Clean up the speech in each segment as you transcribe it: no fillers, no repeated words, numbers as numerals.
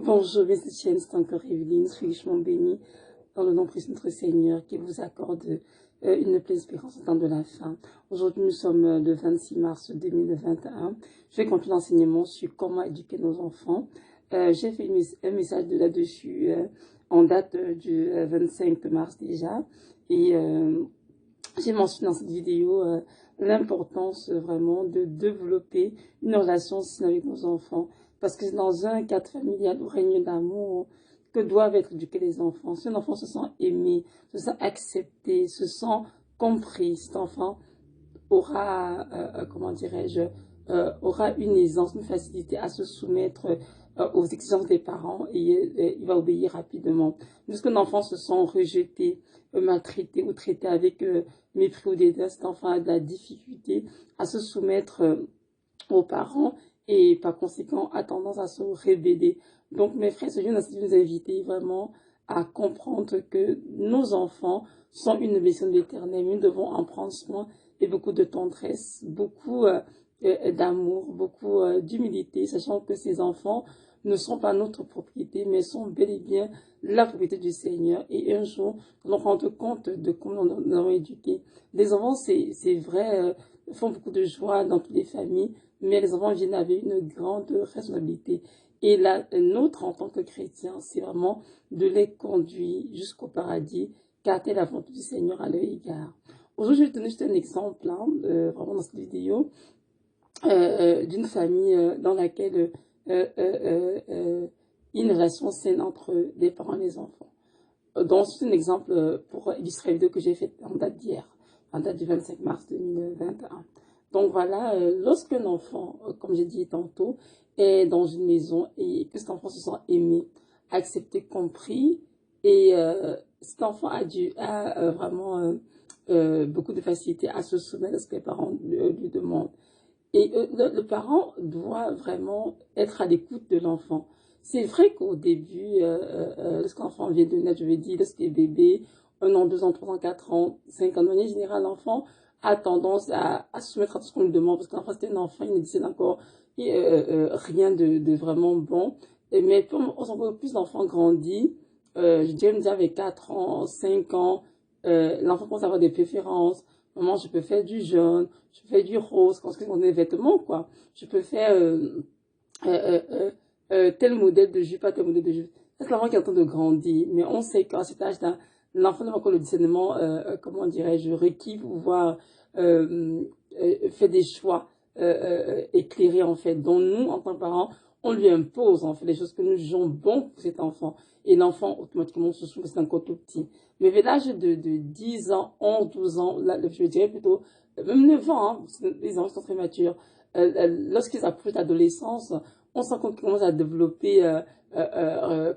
Bonjour, mes chrétiennes, c'est encore Evelyne, soyez richement bénie dans le nom précieux de notre Seigneur qui vous accorde une pleine espérance au temps de la fin. Aujourd'hui, nous sommes le 26 mars 2021. Je vais continuer l'enseignement sur comment éduquer nos enfants. J'ai fait un message de là-dessus en date du 25 mars déjà. Et j'ai mentionné dans cette vidéo l'importance vraiment de développer une relation saine avec nos enfants. Parce que c'est dans un cadre familial où règne d'amour que doivent être éduqués les enfants. Si un enfant se sent aimé, se sent accepté, se sent compris, cet enfant aura, comment dirais-je, aura une aisance, une facilité à se soumettre aux exigences des parents et il va obéir rapidement. Lorsqu'un enfant se sent rejeté, maltraité ou traité avec mépris ou dédain, cet enfant a de la difficulté à se soumettre aux parents et par conséquent a tendance à se révéler. Donc mes frères, je viens vous inviter vraiment à comprendre que nos enfants sont une blessure de l'Éternel. Nous devons en prendre soin et beaucoup de tendresse, beaucoup d'amour, beaucoup d'humilité, sachant que ces enfants ne sont pas notre propriété, mais sont bel et bien la propriété du Seigneur. Et un jour, nous nous rendons compte de comment nous avons éduqué. Les enfants, c'est vrai, font beaucoup de joie dans toutes les familles, mais les enfants viennent avec une grande responsabilité. Et la nôtre, en tant que chrétiens, c'est vraiment de les conduire jusqu'au paradis, car telle la volonté du Seigneur à leur égard. Aujourd'hui, je vais te donner juste un exemple, vraiment dans cette vidéo, d'une famille dans laquelle une relation saine entre les parents et les enfants. Donc, c'est un exemple pour illustrer la vidéo que j'ai faite en date d'hier, en date du 25 mars 2021. Donc voilà, lorsqu'un enfant, comme j'ai dit tantôt, est dans une maison et que cet enfant se sent aimé, accepté, compris, et cet enfant a vraiment beaucoup de facilité à se soumettre à ce que les parents lui demandent. Et le parent doit vraiment être à l'écoute de l'enfant. C'est vrai qu'au début, lorsqu'un enfant vient de naître, je veux dire, lorsqu'il est bébé, 1 an, 2 ans, 3 ans, 4 ans, 5 ans, de manière générale, l'enfant a tendance à se soumettre à tout ce qu'on lui demande, parce que l'enfant, c'est un enfant, il ne décide encore rien de vraiment bon. Mais plus on s'en voit, plus l'enfant grandit, je dirais même déjà avec 4 ans, 5 ans, l'enfant commence à avoir des préférences. Maman, je peux faire du jaune, je peux faire du rose, quand c'est des vêtements, quoi. Je peux faire tel modèle de jupe, pas tel modèle de jupe. C'est l'enfant qui est en train de grandir, mais on sait qu'à cet âge-là, l'enfant n'a pas encore le discernement, comment dirais-je, requis pour pouvoir faire des choix éclairés, en fait. Donc nous, en tant que parents, on lui impose, en fait, les choses que nous jugeons bon pour cet enfant. Et l'enfant, automatiquement, se soumet, c'est encore tout petit. Mais vers l'âge de 10 ans, 11, 12 ans, là, je dirais plutôt, même 9 ans, hein, les enfants sont très matures. Lorsqu'ils approchent l'adolescence, on sent qu'on commence à développer,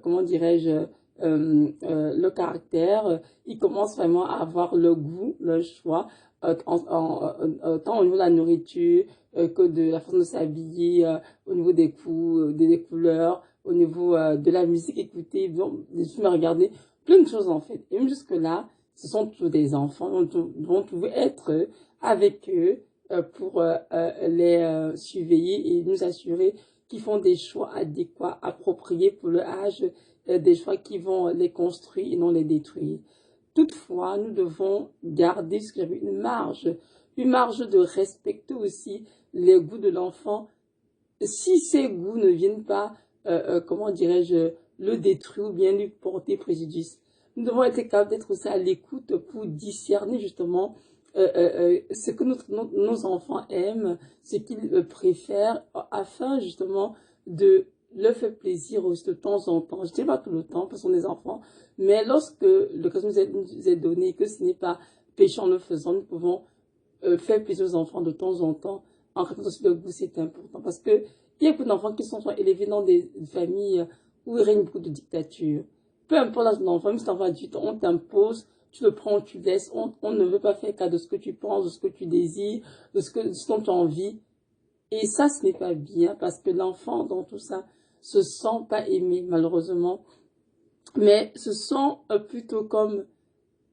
comment dirais-je, le caractère. Ils commencent vraiment à avoir le goût, le choix, tant au niveau de la nourriture que de la façon de s'habiller, au niveau des coups, des couleurs, au niveau de la musique écoutée, des films à regarder, plein de choses en fait. Et même jusque-là, ce sont toujours des enfants, nous devons toujours être avec eux pour les surveiller et nous assurer qu'ils font des choix adéquats, appropriés pour leur âge, des choix qui vont les construire et non les détruire. Toutefois, nous devons garder ce que j'appelle une marge de respecter aussi les goûts de l'enfant. Si ces goûts ne viennent pas, comment dirais-je, le détruire ou bien lui porter préjudice, nous devons être capables d'être aussi à l'écoute pour discerner justement ce que nos enfants aiment, ce qu'ils préfèrent, afin justement de leur faire plaisir aussi de temps en temps. Je ne dis pas tout le temps, parce qu'on est des enfants, mais lorsque l'occasion nous est donnée, que ce n'est pas péché en le faisant, nous pouvons faire plaisir aux enfants de temps en temps. En répondant sur le goût, c'est important, parce que il y a beaucoup d'enfants qui sont élevés dans des familles où il règne beaucoup de dictature. Peu importe l'âge de l'enfant, même si l'enfant a 18 ans, on t'impose, tu le prends, tu laisses, on ne veut pas faire cas de ce que tu penses, de ce que tu désires, de ce dont tu as envie. Et ça, ce n'est pas bien, parce que l'enfant, dans tout ça, se sent pas aimé, malheureusement, mais se sent plutôt comme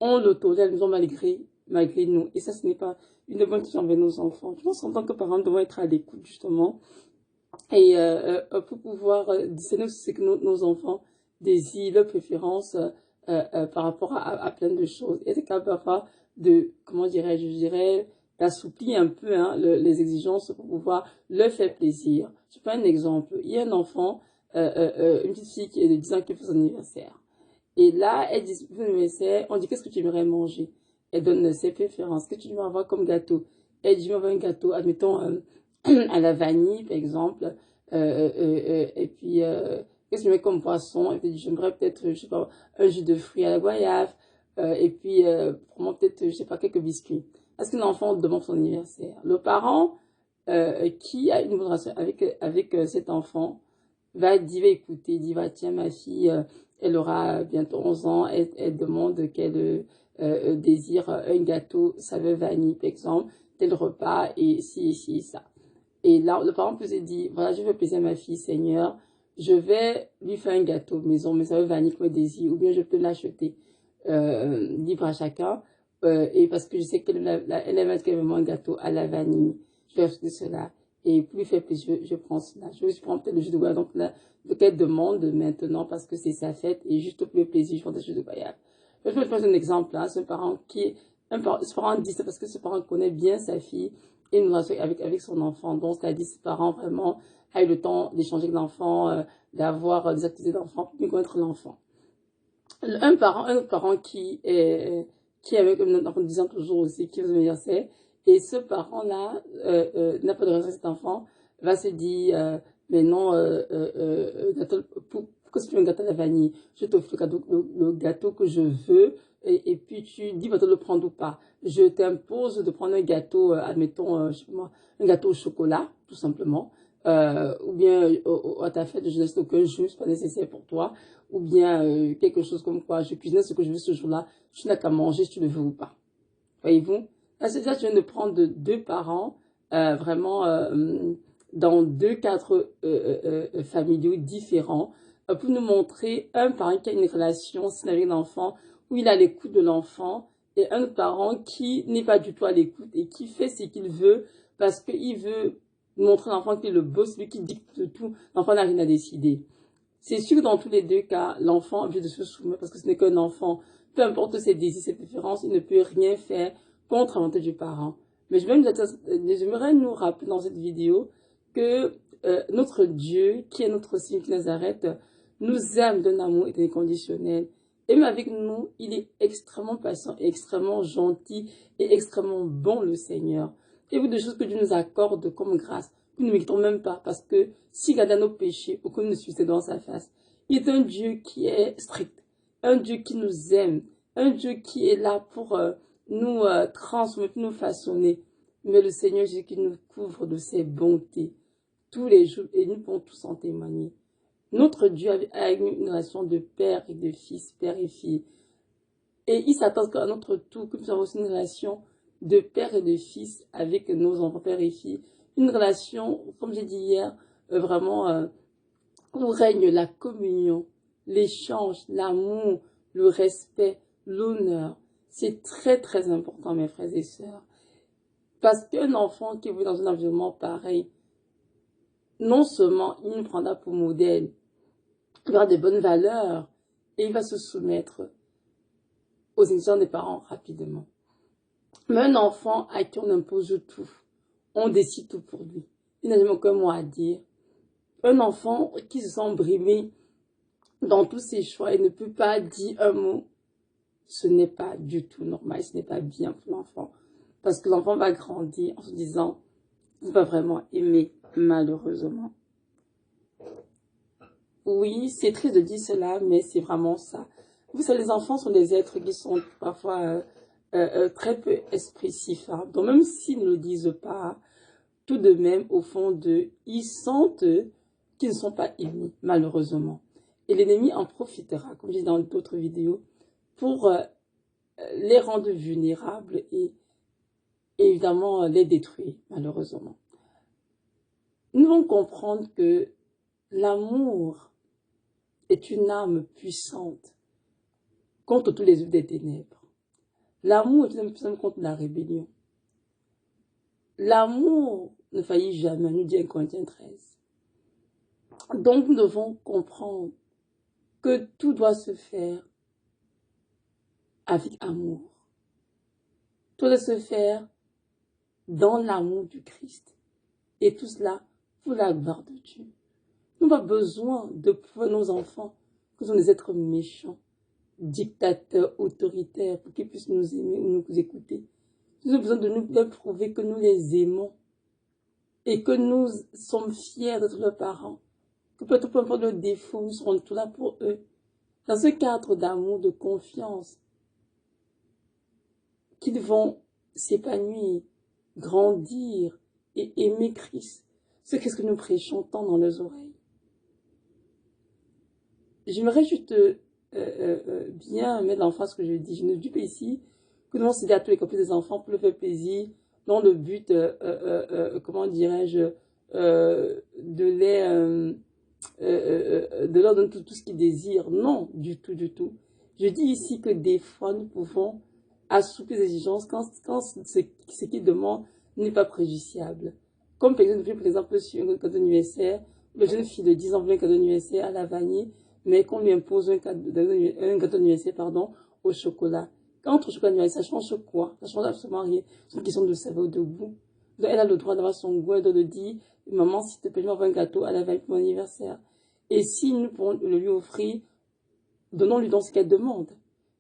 on le tolère, nous malgré nous. Et ça, ce n'est pas une bonne chose envers nos enfants. Je pense qu'en tant que parents, nous devons être à l'écoute, justement, Et pour pouvoir discerner ce que nos enfants désirent, leurs préférences par rapport à plein de choses. Et c'est capable parfois de, comment dirais-je, je dirais, d'assouplir un peu hein, les exigences pour pouvoir leur faire plaisir. Je prends un exemple. Il y a un enfant, une petite fille qui est de 10 ans qui fait son anniversaire. Et là, elle dit, pour l'anniversaire, on dit, qu'est-ce que tu aimerais manger? Elle donne ses préférences. Qu'est-ce que tu veux avoir comme gâteau? Elle dit, je veux avoir un gâteau, admettons, à la vanille, par exemple. Et puis, qu'est-ce que je mets comme poisson? Et puis, j'aimerais peut-être, je sais pas, un jus de fruits à la goyave. Et puis, vraiment peut-être, je sais pas, quelques biscuits. Est-ce qu'un enfant demande son anniversaire? Le parent qui a une bonne relation avec cet enfant va dire, va écouter, il dit, va, tiens, ma fille, elle aura bientôt 11 ans, elle demande qu'elle désire un gâteau saveur vanille, par exemple, tel repas, et si, ça. Et là, le parent peut se dire, voilà, je veux plaisir à ma fille, Seigneur, je vais lui faire un gâteau maison, mais ça veut vanille comme désir, ou bien je peux l'acheter libre à chacun, et parce que je sais qu'elle aime vraiment un gâteau à la vanille, je vais acheter cela, et pour lui faire plaisir, je prends cela. Je prends peut-être le jus de goyave, donc là, qu'elle demande maintenant, parce que c'est sa fête, et juste pour le plaisir, je prends le jus de goyave. Je vais prendre un exemple, hein, ce parent ce parent dit ça parce que ce parent connaît bien sa fille, et une relation avec son enfant. Donc, c'est-à-dire ses parents vraiment a eu le temps d'échanger avec l'enfant, d'avoir des activités d'enfant pour mieux connaître l'enfant. Un autre parent qui est avec un enfant de 10 ans toujours aussi, qui veut anniversaire, et ce parent-là n'a pas de relation avec cet enfant, va se dire, mais non, pourquoi tu veux un gâteau à la vanille? Je t'offre le gâteau que je veux, et puis tu dis, va te le prendre ou pas. Je t'impose de prendre un gâteau, admettons, je sais pas moi, un gâteau au chocolat, tout simplement, ou bien à ta fête, je n'achète aucun jus, c'est pas nécessaire pour toi, ou bien quelque chose comme quoi, je cuisine ce que je veux ce jour-là, tu n'as qu'à manger si tu le veux ou pas. Voyez-vous? Là, c'est ça, tu viens de prendre deux parents, vraiment dans deux cadres familiaux différents, pour nous montrer un parent qui a une relation saine avec l'enfant, où il a l'écoute de l'enfant, et un autre parent qui n'est pas du tout à l'écoute et qui fait ce qu'il veut parce qu'il veut montrer à l'enfant qu'il est le boss, celui qui dicte tout. L'enfant n'a rien à décider. C'est sûr que dans tous les deux cas, l'enfant a envie de se soumettre parce que ce n'est qu'un enfant. Peu importe ses désirs, ses préférences, il ne peut rien faire contre la volonté du parent. Mais j'aimerais nous rappeler dans cette vidéo que notre Dieu, qui est notre signe qui Nazareth, nous aime d'un amour inconditionnel. Et même avec nous, il est extrêmement patient, extrêmement gentil et extrêmement bon, le Seigneur. Et vous, des choses que Dieu nous accorde comme grâce, que nous ne méritons même pas, parce que s'il regarde nos péchés, aucun ne suffisait dans sa face. Il est un Dieu qui est strict, un Dieu qui nous aime, un Dieu qui est là pour nous transformer, pour nous façonner. Mais le Seigneur Jésus qui nous couvre de ses bontés tous les jours, et nous pouvons tous en témoigner. Notre Dieu a une relation de père et de fils, père et fille. Et il s'attend qu'à notre tour, que nous avons aussi une relation de père et de fils avec nos enfants, père et filles. Une relation, comme j'ai dit hier, vraiment où règne la communion, l'échange, l'amour, le respect, l'honneur. C'est très très important, mes frères et sœurs. Parce qu'un enfant qui vit dans un environnement pareil, non seulement il nous prendra pour modèle, il aura des bonnes valeurs et il va se soumettre aux exigences des parents rapidement. Mais un enfant à qui on impose tout, on décide tout pour lui, il n'a jamais aucun mot à dire. Un enfant qui se sent brimé dans tous ses choix et ne peut pas dire un mot, ce n'est pas du tout normal, ce n'est pas bien pour l'enfant. Parce que l'enfant va grandir en se disant, il va vraiment aimer, malheureusement. Oui, c'est triste de dire cela, mais c'est vraiment ça. Vous savez, les enfants sont des êtres qui sont parfois très peu expressifs. Hein. Donc même s'ils ne le disent pas, tout de même, au fond d'eux, ils sentent qu'ils ne sont pas aimés, malheureusement. Et l'ennemi en profitera, comme je dis dans d'autres vidéos, pour les rendre vulnérables et évidemment les détruire, malheureusement. Nous devons comprendre que l'amour est une arme puissante contre tous les œuvres des ténèbres. L'amour est une arme puissante contre la rébellion. L'amour ne faillit jamais, nous dit 1 Corinthiens 13. Donc, nous devons comprendre que tout doit se faire avec amour. Tout doit se faire dans l'amour du Christ. Et tout cela pour la gloire de Dieu. Nous n'avons pas besoin de prouver nos enfants que nous sommes des êtres méchants, dictateurs, autoritaires, pour qu'ils puissent nous aimer ou nous écouter. Nous avons besoin de nous leur prouver que nous les aimons et que nous sommes fiers d'être leurs parents. Que peut-être peu importe leurs défauts, nous serons tout là pour eux. Dans ce cadre d'amour, de confiance, qu'ils vont s'épanouir, grandir et aimer Christ. C'est ce que nous prêchons tant dans leurs oreilles. J'aimerais juste bien mettre en face ce que je dis. Je ne dis pas ici que nous allons céder à tous les caprices des enfants pour leur faire plaisir, dans le but, comment dirais-je, de leur donner tout ce qu'ils désirent. Non, du tout, du tout. Je dis ici que des fois, nous pouvons assouplir les exigences quand ce qu'ils demandent n'est pas préjudiciable. Comme par exemple, sur un cadeau d'anniversaire, la jeune fille de 10 ans veut un cadeau d'anniversaire à la vanille, mais qu'on lui impose un gâteau d'anniversaire, au chocolat. Quand entre chocolat d'anniversaire, ça change quoi? Ça change absolument rien. C'est une question de saveur, de goût. Donc, elle a le droit d'avoir son goût, elle doit le dire, maman, s'il te plaît, je m'envoie un gâteau à la vanille pour mon anniversaire. Et si nous pourrons le lui offrir, donnons-lui donc ce qu'elle demande.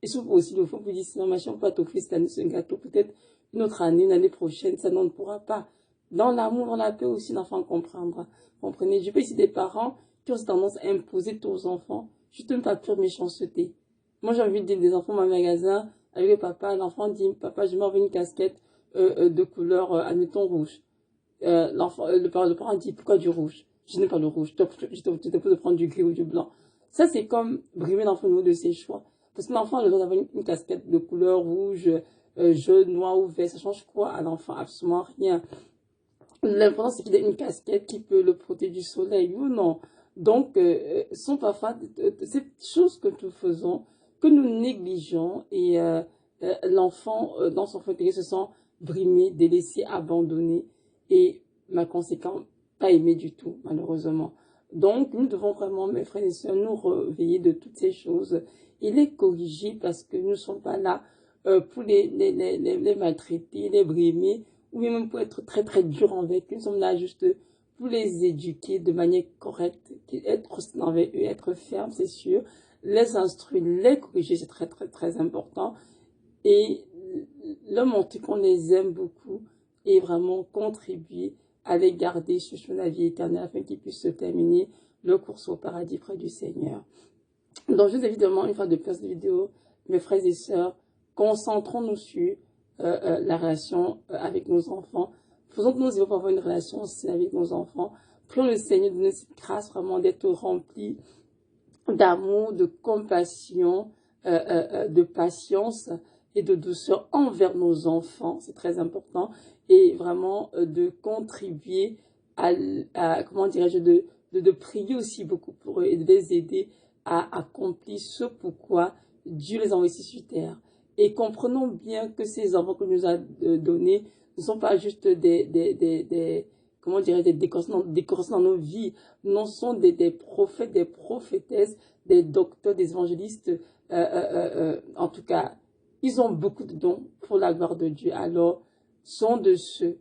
Et si vous pouvez aussi le faire, vous dites, non, machin, on peut t'offrir cette année ce gâteau, peut-être une autre année, une année prochaine, ça n'en pourra pas. Dans l'amour, dans la paix aussi, l'enfant comprendra. Comprenez? Je peux ici des parents qui ont cette tendance à imposer tout aux enfants, juste même pas pure méchanceté. Moi, j'ai envie de dire des enfants dans un magasin, avec le papa, l'enfant dit, papa, je m'envoie une casquette de couleur, admettons, rouge. Le parent dit, pourquoi du rouge? Je n'aime pas le rouge, je te propose de prendre du gris ou du blanc. Ça, c'est comme brimer l'enfant au niveau de ses choix. Parce que l'enfant a le droit d'avoir une casquette de couleur rouge, jaune, noir ou vert. Ça change quoi à l'enfant? Absolument rien. L'important, c'est qu'il ait une casquette qui peut le protéger du soleil ou non. Donc, sont parfois ces choses que nous faisons, que nous négligeons, et l'enfant, dans son fond intérieur, se sent brimé, délaissé, abandonné, et ma conséquence, pas aimé du tout, malheureusement. Donc, nous devons vraiment, mes frères et sœurs, nous réveiller de toutes ces choses et les corriger, parce que nous ne sommes pas là pour les maltraiter, les brimer, ou même pour être très très dur avec eux. Nous sommes là juste pour les éduquer de manière correcte, être envers eux, être ferme, c'est sûr, les instruire, les corriger, c'est très très très important, et leur montrer qu'on les aime beaucoup et vraiment contribuer à les garder sur le chemin de la vie éternelle afin qu'ils puissent se terminer leur course au paradis près du Seigneur. Donc, je vous invite vraiment, une fois de plus cette vidéo, mes frères et sœurs, concentrons-nous sur la relation avec nos enfants. Faisons que nous ayons pour avoir une relation aussi avec nos enfants. Prions le Seigneur de nous donner cette grâce vraiment d'être remplis d'amour, de compassion, de patience et de douceur envers nos enfants. C'est très important. Et vraiment de contribuer à comment dirais-je, de prier aussi beaucoup pour eux et de les aider à accomplir ce pourquoi Dieu les a envoyés sur terre. Et comprenons bien que ces enfants que nous a donnés ne sont pas juste comment dirais des décorations dans nos vies. Non, sont des prophètes, des prophétesses, des docteurs, des évangélistes. En tout cas, ils ont beaucoup de dons pour la gloire de Dieu. Alors, sont de ceux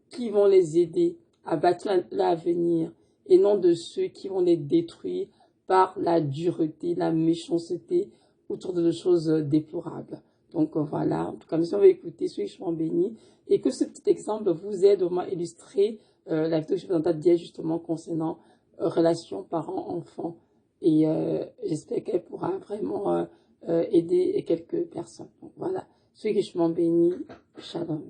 qui vont les aider à bâtir l'avenir et non de ceux qui vont les détruire par la dureté, la méchanceté, autour de choses déplorables. Donc voilà, en tout cas, nous allons écouter, soyez extrêmement bénis, et que ce petit exemple vous aide vraiment à illustrer la vidéo que je présente d'hier justement concernant relations parents-enfants. Et j'espère qu'elle pourra vraiment aider quelques personnes. Donc voilà, soyez extrêmement bénis, shalom.